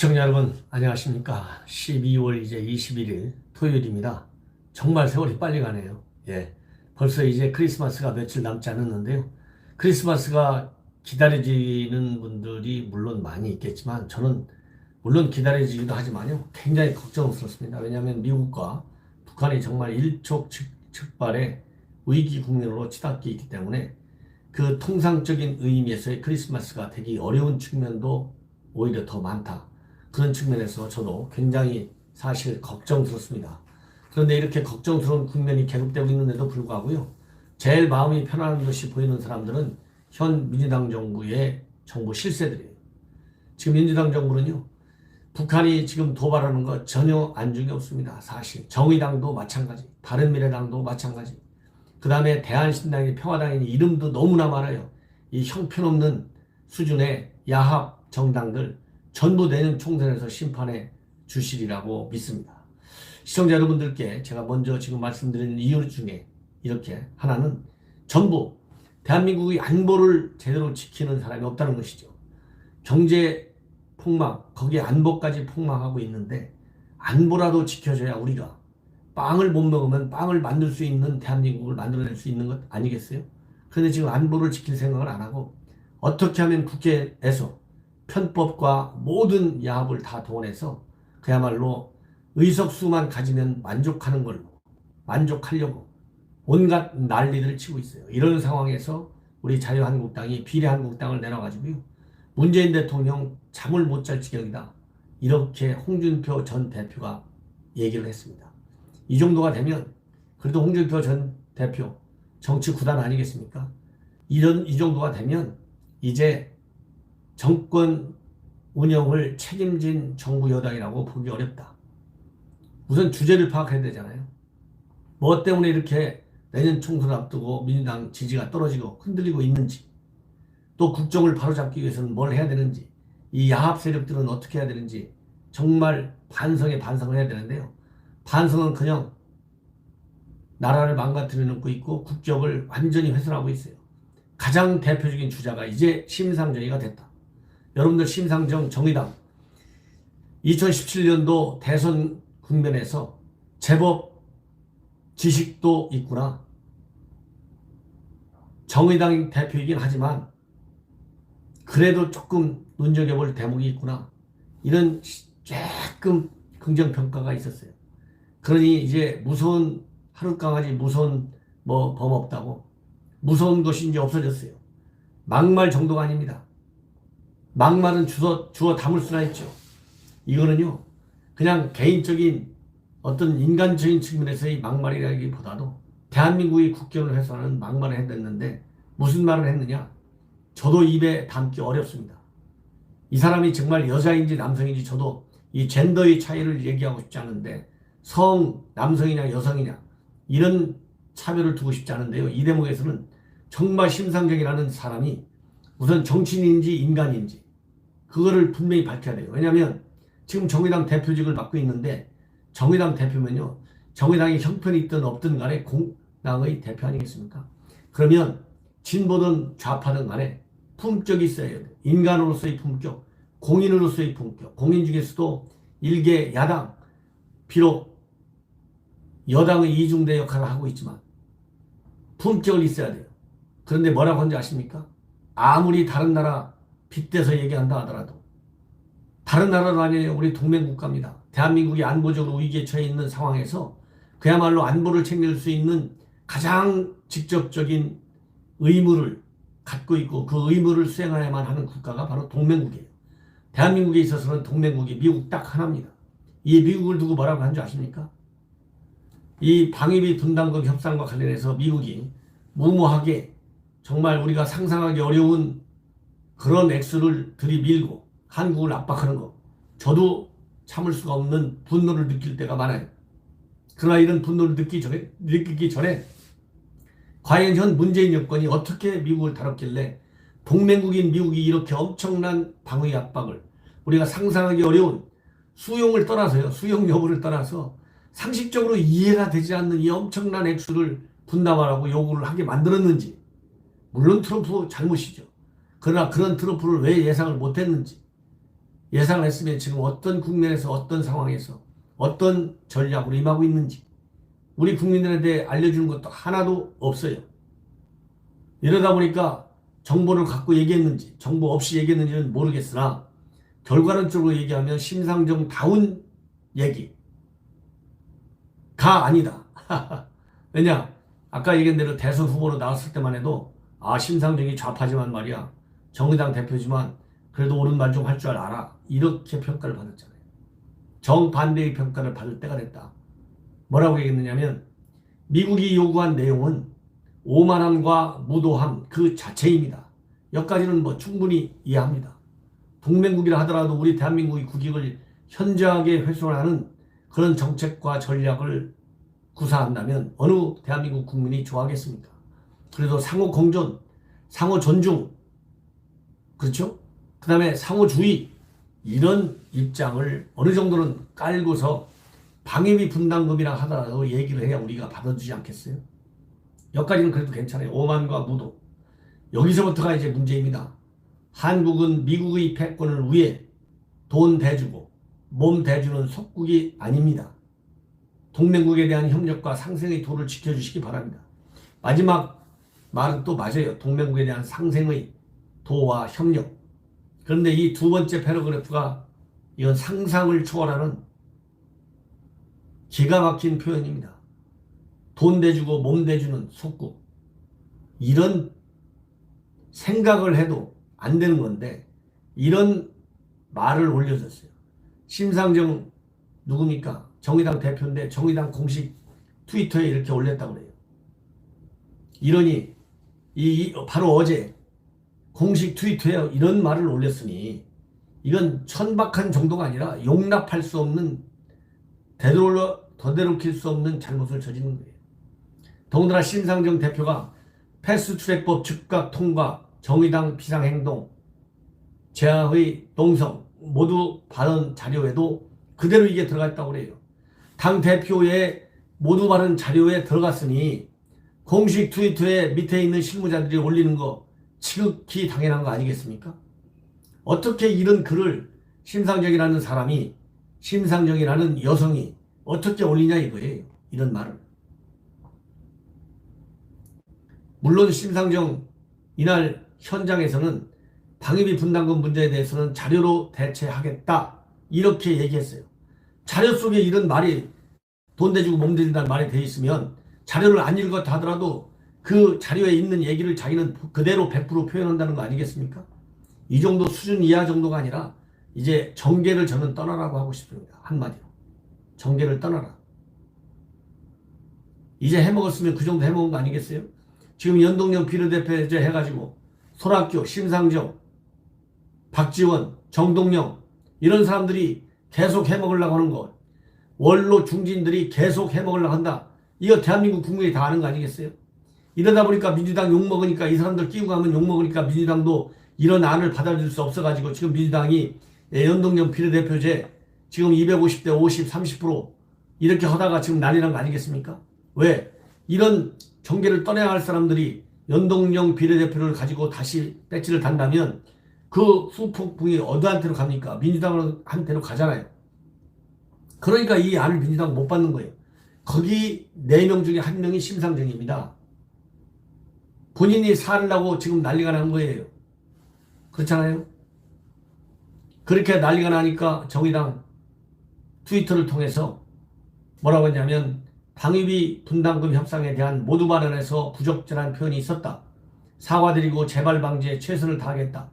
시청자 여러분 안녕하십니까. 12월 이제 21일 토요일입니다. 정말 세월이 빨리 가네요. 벌써 이제 크리스마스가 며칠 남지 않았는데요. 크리스마스가 기다려지는 분들이 물론 많이 있겠지만 저는 물론 기다려지기도 하지만요, 굉장히 걱정스럽습니다. 왜냐하면 미국과 북한이 정말 일촉즉발의 위기 국면으로 치닫게 있기 때문에 그 통상적인 의미에서의 크리스마스가 되기 어려운 측면도 오히려 더 많다. 그런 측면에서 저도 굉장히 사실 걱정스럽습니다. 그런데 이렇게 걱정스러운 국면이 계속되고 있는데도 불구하고요, 제일 마음이 편안한 듯이 보이는 사람들은 현 민주당 정부의 정부 실세들이에요. 지금 민주당 정부는요, 북한이 지금 도발하는 거 전혀 안중에 없습니다. 사실 정의당도 마찬가지, 바른미래당도 마찬가지, 그 다음에 대한신당이, 평화당이, 이름도 너무나 많아요. 이 형편없는 수준의 야합 정당들 전부 내년 총선에서 심판해 주시리라고 믿습니다. 시청자 여러분들께 제가 먼저 지금 말씀드린 이유 중에 이렇게 하나는 전부 대한민국의 안보를 제대로 지키는 사람이 없다는 것이죠. 경제 폭망, 거기에 안보까지 폭망하고 있는데 안보라도 지켜줘야 우리가 빵을 못 먹으면 빵을 만들 수 있는 대한민국을 만들어낼 수 있는 것 아니겠어요? 그런데 지금 안보를 지킬 생각을 안 하고 어떻게 하면 국회에서 편법과 모든 야합을 다 동원해서 그야말로 의석수만 가지면 만족하는 걸로 만족하려고 온갖 난리들을 치고 있어요. 이런 상황에서 우리 자유한국당이 비례한국당을 내놔가지고요, 문재인 대통령 잠을 못 잘 지경이다, 이렇게 홍준표 전 대표가 얘기를 했습니다. 이 정도가 되면 그래도 홍준표 전 대표 정치 구단 아니겠습니까? 이 정도가 되면 이제 정권 운영을 책임진 정부 여당이라고 보기 어렵다. 우선 주제를 파악해야 되잖아요. 뭐 때문에 이렇게 내년 총선을 앞두고 민주당 지지가 떨어지고 흔들리고 있는지, 또 국정을 바로잡기 위해서는 뭘 해야 되는지, 이 야합 세력들은 어떻게 해야 되는지 정말 반성에 반성을 해야 되는데요. 반성은 그냥 나라를 망가뜨려 놓고 있고 국격을 완전히 훼손하고 있어요. 가장 대표적인 주자가 이제 심상정이가 됐다. 여러분들 심상정 정의당 2017년도 대선 국면에서 제법 지식도 있구나, 정의당 대표이긴 하지만 그래도 조금 눈여겨볼 대목이 있구나, 이런 조금 긍정평가가 있었어요. 그러니 이제 무서운 하룻강아지, 무서운 범 없다고, 무서운 것이 이제 없어졌어요. 막말 정도가 아닙니다. 막말은 주워 담을 수나 있죠. 이거는요, 그냥 개인적인 어떤 인간적인 측면에서의 막말이라기보다도 대한민국의 국격을 훼손하는 막말을 했는데 무슨 말을 했느냐? 저도 입에 담기 어렵습니다. 이 사람이 정말 여자인지 남성인지 저도 이 젠더의 차이를 얘기하고 싶지 않은데, 남성이냐 여성이냐 이런 차별을 두고 싶지 않은데요, 이 대목에서는 정말 심상정이라는 사람이 우선 정치인인지 인간인지 그거를 분명히 밝혀야 돼요. 왜냐하면 지금 정의당 대표직을 맡고 있는데, 정의당 대표면요, 정의당이 형편이 있든 없든 간에 공당의 대표 아니겠습니까? 그러면 진보든 좌파든 간에 품격이 있어야 돼요. 인간으로서의 품격, 공인으로서의 품격, 공인 중에서도 일개 야당, 비록 여당의 이중대 역할을 하고 있지만 품격을 있어야 돼요. 그런데 뭐라고 하는지 아십니까? 아무리 다른 나라 빗대서 얘기한다 하더라도, 다른 나라도 아니에요, 우리 동맹국가입니다. 대한민국이 안보적으로 위기에 처해 있는 상황에서 그야말로 안보를 챙길 수 있는 가장 직접적인 의무를 갖고 있고 그 의무를 수행해야만 하는 국가가 바로 동맹국이에요. 대한민국에 있어서는 동맹국이 미국 딱 하나입니다. 이 미국을 두고 뭐라고 하는 줄 아십니까? 이 방위비 분담금 협상과 관련해서 미국이 무모하게 정말 우리가 상상하기 어려운 그런 액수를 들이밀고 한국을 압박하는 거, 저도 참을 수가 없는 분노를 느낄 때가 많아요. 그러나 이런 분노를 느끼기 전에 과연 현 문재인 여건이 어떻게 미국을 다뤘길래 동맹국인 미국이 이렇게 엄청난 방위 압박을, 우리가 상상하기 어려운 수용을 떠나서요, 수용 여부를 떠나서 상식적으로 이해가 되지 않는 이 엄청난 액수를 분담하라고 요구를 하게 만들었는지. 물론 트럼프 잘못이죠. 그러나 그런 트럼프를 왜 예상을 못했는지, 예상을 했으면 지금 어떤 국면에서 어떤 상황에서 어떤 전략으로 임하고 있는지 우리 국민들한테 알려주는 것도 하나도 없어요. 이러다 보니까 정보를 갖고 얘기했는지 정보 없이 얘기했는지는 모르겠으나 결과론적으로 얘기하면 심상정다운 얘기가 아니다. 왜냐? 아까 얘기한 대로 대선 후보로 나왔을 때만 해도 심상정이 좌파지만 말이야. 정의당 대표지만 그래도 옳은 말 좀 할 줄 알아. 이렇게 평가를 받았잖아요. 정반대의 평가를 받을 때가 됐다. 뭐라고 얘기했느냐면 미국이 요구한 내용은 오만함과 무도함 그 자체입니다. 여기까지는 뭐 충분히 이해합니다. 동맹국이라 하더라도 우리 대한민국의 국익을 현저하게 훼손하는 그런 정책과 전략을 구사한다면 어느 대한민국 국민이 좋아하겠습니까? 그래도 상호 공존, 상호 존중, 그렇죠? 그 다음에 상호주의 이런 입장을 어느 정도는 깔고서 방위비 분담금이라 하더라도 얘기를 해야 우리가 받아주지 않겠어요? 여기까지는 그래도 괜찮아요. 오만과 무도. 여기서부터가 이제 문제입니다. 한국은 미국의 패권을 위해 돈 대주고 몸 대주는 속국이 아닙니다. 동맹국에 대한 협력과 상생의 도를 지켜주시기 바랍니다. 마지막 말은 또 맞아요. 동맹국에 대한 상생의 도와 협력. 그런데 이 두 번째 패러그래프가 이건 상상을 초월하는 기가 막힌 표현입니다. 돈 대주고 몸 대주는 속국. 이런 생각을 해도 안 되는 건데 이런 말을 올려줬어요. 심상정 누굽니까? 정의당 대표인데 정의당 공식 트위터에 이렇게 올렸다고 그래요. 이러니 바로 어제 공식 트위터에 이런 말을 올렸으니 이건 천박한 정도가 아니라 용납할 수 없는 되돌릴 수 없는 잘못을 저지른 거예요. 더군다나 심상정 대표가 패스트트랙법 즉각 통과, 정의당 비상행동, 제하의 농성 모두 발언 자료에도 그대로 이게 들어가 있다고 그래요. 당 대표의 모두 발언 자료에 들어갔으니 공식 트위터에 밑에 있는 실무자들이 올리는 거 지극히 당연한 거 아니겠습니까? 어떻게 이런 글을 심상정이라는 사람이, 심상정이라는 여성이 어떻게 올리냐 이거예요. 이런 말을. 물론 심상정 이날 현장에서는 방위비 분담금 문제에 대해서는 자료로 대체하겠다 이렇게 얘기했어요. 자료 속에 이런 말이 돈 대주고 몸 대준다는 말이 돼 있으면 자료를 안 읽었다 하더라도 그 자료에 있는 얘기를 자기는 그대로 100% 표현한다는 거 아니겠습니까? 이 정도 수준 이하 정도가 아니라 이제 정계를 저는 떠나라고 하고 싶습니다. 한마디로. 정계를 떠나라. 이제 해먹었으면 그 정도 해먹은 거 아니겠어요? 지금 연동형 비례대표제 해가지고 손학규, 심상정, 박지원, 정동영 이런 사람들이 계속 해먹으려고 하는 거, 원로 중진들이 계속 해먹으려고 한다. 이거 대한민국 국민이 다 아는 거 아니겠어요? 이러다 보니까 민주당 욕먹으니까 이 사람들 끼고 가면 욕먹으니까 민주당도 이런 안을 받아들일 수 없어가지고 지금 민주당이 연동형 비례대표제 지금 250대 50, 30% 이렇게 하다가 지금 난리 난 거 아니겠습니까? 왜? 이런 정계를 떠나야 할 사람들이 연동형 비례대표를 가지고 다시 배지를 단다면 그 후폭풍이 어디한테로 갑니까? 민주당한테로 가잖아요. 그러니까 이 안을 민주당 못 받는 거예요. 거기 4명 중에 1명이 심상정입니다. 본인이 살려고 지금 난리가 난 거예요. 그렇잖아요? 그렇게 난리가 나니까 정의당 트위터를 통해서 뭐라고 했냐면 방위비 분담금 협상에 대한 모두 발언에서 부적절한 표현이 있었다. 사과드리고 재발 방지에 최선을 다하겠다.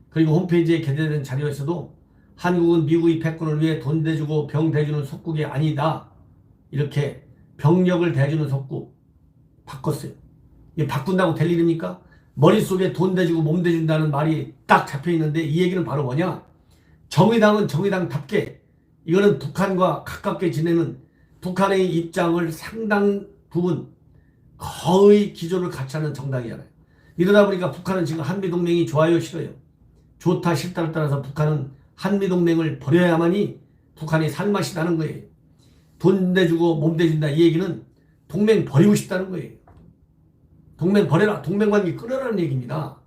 그리고 홈페이지에 게재된 자료에서도 한국은 미국의 패권을 위해 돈 대주고 병 대주는 속국이 아니다. 이렇게 병력을 대주는 속국 바꿨어요. 이게 바꾼다고 될 일입니까? 머릿속에 돈 대주고 몸 대준다는 말이 딱 잡혀있는데 이 얘기는 바로 뭐냐? 정의당은 정의당답게 이거는 북한과 가깝게 지내는 북한의 입장을 상당 부분 거의 기조를 같이 하는 정당이잖아요. 이러다 보니까 북한은 지금 한미동맹이 좋아요 싫어요? 좋다 싫다를 따라서 북한은 한미동맹을 버려야만이 북한이 살맛이 나는 거예요. 돈 대주고 몸 대준다 이 얘기는 동맹 버리고 싶다는 거예요. 동맹 버려라. 동맹관계 끊으라는 얘기입니다.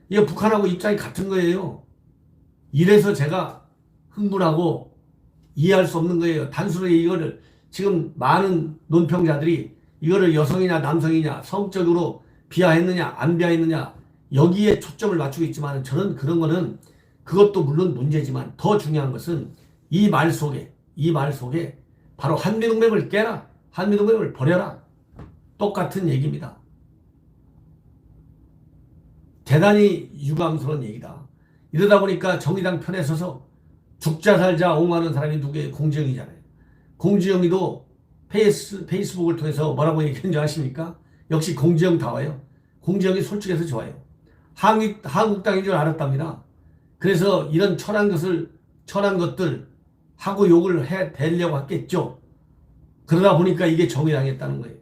이거 북한하고 입장이 같은 거예요. 이래서 제가 흥분하고 이해할 수 없는 거예요. 단순하게 이거를 지금 많은 논평자들이 이거를 여성이냐 남성이냐 성적으로 비하했느냐 안 비하했느냐 여기에 초점을 맞추고 있지만 저는 그런 거는 그것도 물론 문제지만 더 중요한 것은 이 말 속에 바로 한미동맹을 깨라. 한미동맹을 버려라. 똑같은 얘기입니다. 대단히 유감스러운 얘기다. 이러다 보니까 정의당 편에 서서 죽자 살자 옹호하는 사람이 누구예요? 공지영이잖아요. 공지영이도 페이스북을 통해서 뭐라고 얘기했는 줄 아십니까? 역시 공지영다워요. 공지영이 솔직해서 좋아요. 한국당인 줄 알았답니다. 그래서 이런 천한 것들 하고 욕을 대려고 했겠죠. 그러다 보니까 이게 정의당이었다는 거예요.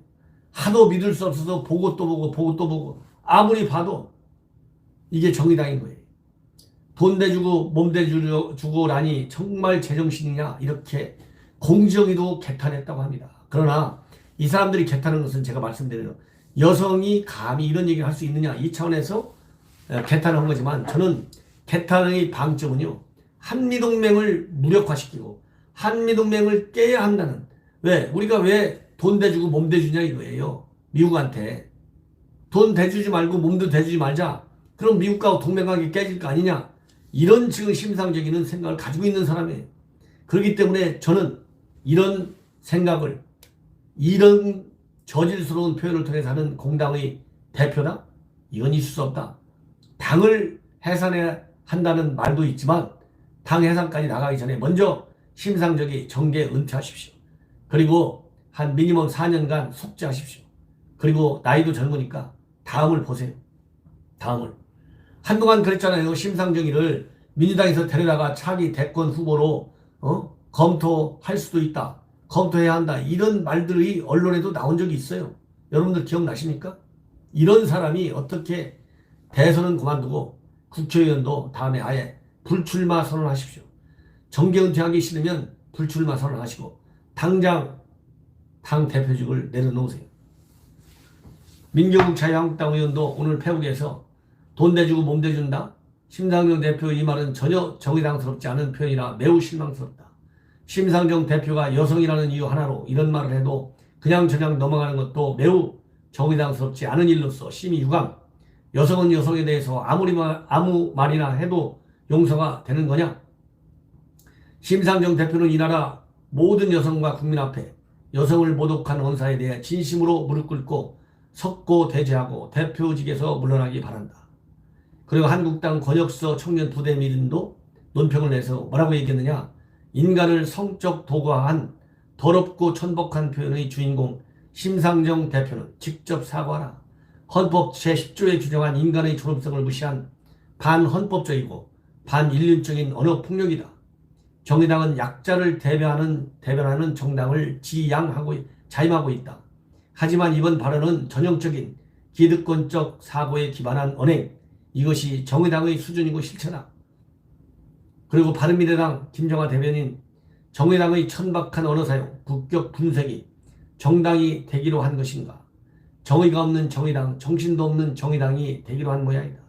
하도 믿을 수 없어서 보고 또 보고 아무리 봐도 이게 정의당인 거예요. 돈 대주고 몸 대주고라니 정말 제정신이냐 이렇게 공정위도 개탄했다고 합니다. 그러나 이 사람들이 개탄한 것은 제가 말씀드린 여성이 감히 이런 얘기를 할 수 있느냐 이 차원에서 개탄한 거지만 저는 개탄의 방점은요. 한미동맹을 무력화시키고 한미동맹을 깨야 한다는 우리가 왜 돈 대주고 몸 대주냐 이거예요. 미국한테 돈 대주지 말고 몸도 대주지 말자. 그럼 미국과 동맹관계 깨질 거 아니냐. 이런 지금 심상적인 생각을 가지고 있는 사람이에요. 그렇기 때문에 저는 이런 생각을 이런 저질스러운 표현을 통해서 하는 공당의 대표다? 이건 있을 수 없다. 당을 해산해야 한다는 말도 있지만 당 해산까지 나가기 전에 먼저 심상정의 정계 은퇴하십시오. 그리고 한 미니멈 4년간 속죄하십시오. 그리고 나이도 젊으니까 다음을 보세요. 다음을. 한동안 그랬잖아요. 심상정의를 민주당에서 데려다가 차기 대권 후보로 검토할 수도 있다. 검토해야 한다. 이런 말들이 언론에도 나온 적이 있어요. 여러분들 기억나십니까? 이런 사람이 어떻게 대선은 그만두고 국회의원도 다음에 아예 불출마 선언하십시오. 정계 은퇴하기 싫으면 불출마 선언하시고 당장 당 대표직을 내려놓으세요. 민경욱 자유한국당 의원도 오늘 페북에서 돈 대주고 몸 대준다. 심상정 대표 이 말은 전혀 정의당스럽지 않은 표현이라 매우 실망스럽다. 심상정 대표가 여성이라는 이유 하나로 이런 말을 해도 그냥 넘어가는 것도 매우 정의당스럽지 않은 일로서 심히 유감. 여성은 여성에 대해서 아무 말이나 해도 용서가 되는 거냐? 심상정 대표는 이 나라 모든 여성과 국민 앞에 여성을 모독한 언사에 대해 진심으로 무릎 꿇고 석고 대죄하고 대표직에서 물러나기 바란다. 그리고 한국당 권혁서 청년 부대미린도 논평을 내서 뭐라고 얘기했느냐? 인간을 성적 도구화한 더럽고 천복한 표현의 주인공 심상정 대표는 직접 사과하라. 헌법 제10조에 규정한 인간의 존엄성을 무시한 반헌법적이고 반인륜적인 언어 폭력이다. 정의당은 약자를 대변하는 정당을 자임하고 있다. 하지만 이번 발언은 전형적인 기득권적 사고에 기반한 언행, 이것이 정의당의 수준이고 실체다. 그리고 바른미래당 김정하 대변인, 정의당의 천박한 언어 사용, 국격 분쇄기, 정당이 되기로 한 것인가? 정의가 없는 정의당, 정신도 없는 정의당이 되기로 한 모양이다.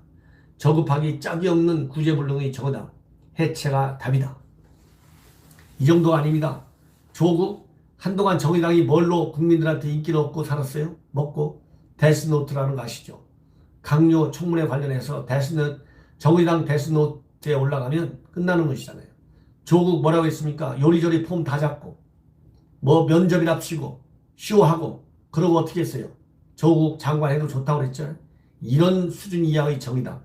저급하기 짝이 없는 구제불능의 정의당, 해체가 답이다. 이 정도 아닙니다. 조국, 한동안 정의당이 뭘로 국민들한테 인기를 얻고 살았어요? 먹고 데스노트라는 거 아시죠? 강요 청문회 관련해서 정의당 데스노트에 올라가면 끝나는 것이잖아요. 조국 뭐라고 했습니까? 요리조리 폼 다 잡고 뭐 면접이랍시고 쇼하고 그러고 어떻게 했어요? 조국 장관 해도 좋다고 그랬죠. 이런 수준 이하의 정의당.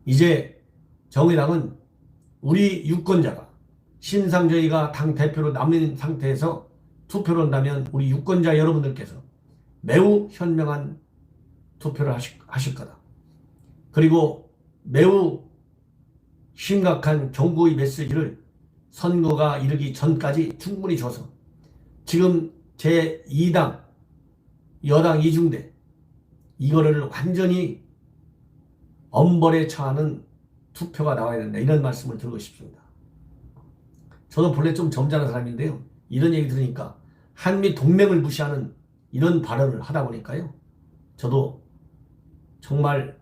이제 정의당은 우리 유권자가 심상정의가 당 대표로 남는 상태에서 투표를 한다면 우리 유권자 여러분들께서 매우 현명한 투표를 하실 거다. 그리고 매우 심각한 경고의 메시지를 선거가 이르기 전까지 충분히 줘서 지금 제2당 여당 이중대 이거를 완전히 엄벌에 처하는 투표가 나와야 된다. 이런 말씀을 드리고 싶습니다. 저도 본래 좀 점잖은 사람인데요. 이런 얘기 들으니까 한미 동맹을 무시하는 이런 발언을 하다 보니까요. 저도 정말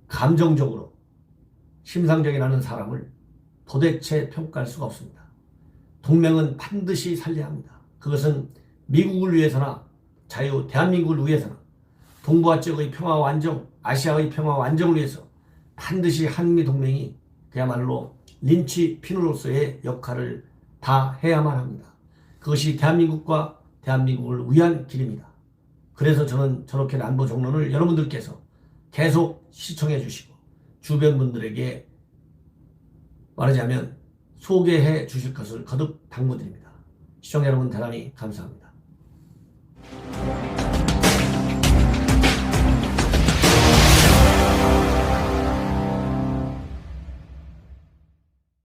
감정적으로 심상정이라는 사람을 도대체 평가할 수가 없습니다. 동맹은 반드시 살려야 합니다. 그것은 미국을 위해서나 대한민국을 위해서나 동북아 지역의 평화와 안정, 아시아의 평화와 안정을 위해서 반드시 한미 동맹이 그야말로 린치 핀으로서의 역할을 다 해야만 합니다. 그것이 대한민국과 대한민국을 위한 길입니다. 그래서 저는 저렇게 안보 정론을 여러분들께서 계속 시청해 주시고 주변 분들에게 말하자면 소개해 주실 것을 거듭 당부드립니다. 시청자 여러분 대단히 감사합니다.